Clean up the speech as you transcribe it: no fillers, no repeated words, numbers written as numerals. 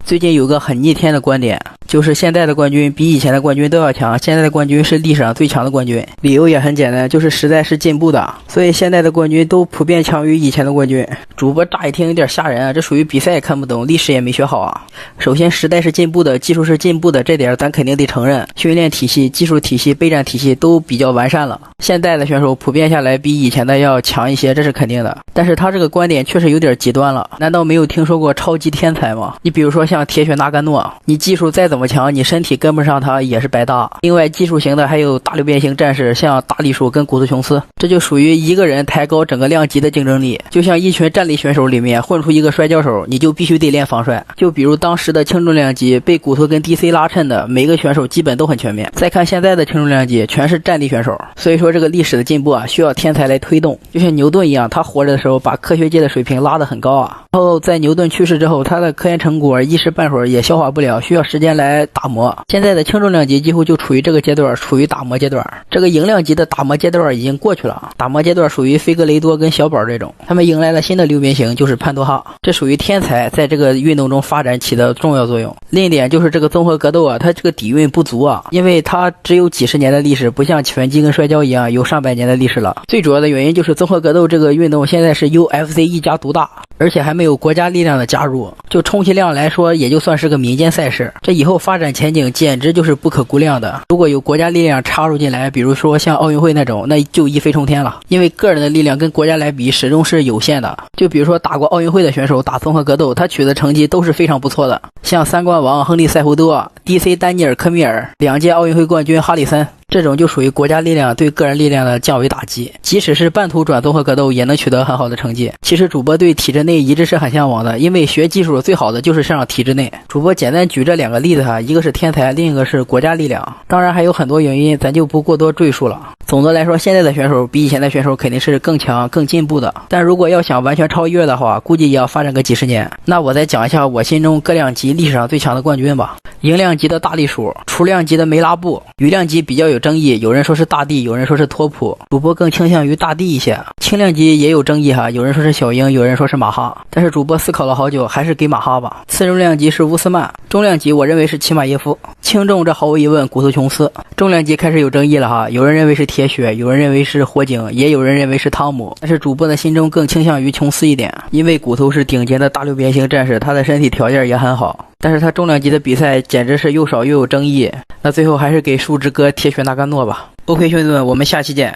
最近有个很逆天的观点，就是现在的冠军比以前的冠军都要强，现在的冠军是历史上最强的冠军。理由也很简单，就是时代是进步的，所以现在的冠军都普遍强于以前的冠军。主播乍一听有点吓人啊，这属于比赛也看不懂，历史也没学好啊。首先时代是进步的，技术是进步的，这点咱肯定得承认。训练体系、技术体系、备战体系都比较完善了，现在的选手普遍下来比以前的要强一些，这是肯定的。但是他这个观点确实有点极端了，难道没有听说过超级天才吗？你比如说像铁血纳甘诺，你技术再怎么强，你身体跟不上他也是白搭。另外技术型的还有大流变型战士，像大力鼠跟古图琼斯，这就属于一个人抬高整个量级的竞争力。就像一群战力选手里面混出一个摔跤手，你就必须得练防摔。就比如当时的轻重量级被骨头跟 DC 拉衬的每个选手基本都很全面，再看现在的轻重量级全是战力选手。所以说这个历史的进步啊，需要天才来推动。就像牛顿一样，他活着的时候把科学界的水平拉得很高啊，然后在牛顿去世之后，他的科研成果一时半会儿也消化不了，需要时间来打磨。现在的轻重量级几乎就处于这个阶段，处于打磨阶段。这个轻量级的打磨阶段已经过去了，打磨阶段属于菲格雷多跟小宝这种，他们迎来了新的流变型，就是潘多哈，这属于天才在这个运动中发展起的重要作用。另一点就是这个综合格斗啊，它这个底蕴不足啊，因为它只有几十年的历史，不像拳击跟摔跤一样有上百年的历史了。最主要的原因就是综合格斗这个运动现在是 UFC 一家独大，而且还没有国家力量的加入，就充其量来说也就算是个民间赛事，这以后发展前景简直就是不可估量的。如果有国家力量插入进来，比如说像奥运会那种，那就一飞冲天了，因为个人的力量跟国家来比始终是有限的。就比如说打过奥运会的选手打综合格斗，他取得成绩都是非常不错的，像三冠王亨利塞胡多、DC 丹尼尔科米尔、2届奥运会冠军哈里森，这种就属于国家力量对个人力量的降维打击，即使是半途转综合格斗也能取得很好的成绩。其实主播对体制内一直是很向往的，因为学技术最好的就是上体制内。主播简单举这两个例子哈，一个是天才，另一个是国家力量，当然还有很多原因，咱就不过多赘述了。总的来说，现在的选手比以前的选手肯定是更强更进步的，但如果要想完全超越的话，估计也要发展个几十年。那我再讲一下我心中各量级历史上最强的冠军吧。轻量级的大力鼠，雏量级的梅拉布，羽量级比较有争议，有人说是大帝，有人说是托普，主播更倾向于大帝一些。轻量级也有争议哈，有人说是小鹰，有人说是马哈，但是主播思考了好久，还是给马哈吧。次重量级是乌斯曼，中量级我认为是齐马耶夫，轻重这毫无疑问古图琼斯。重量级开始有争议了哈，有人认为是铁血，有人认为是火警，也有人认为是汤姆，但是主播的心中更倾向于琼斯一点，因为骨头是顶尖的大流变型战士，他的身体条件也很好，但是他重量级的比赛简直是又少又有争议。那最后还是给树之哥铁血纳甘诺吧。OK 兄弟们，我们下期见。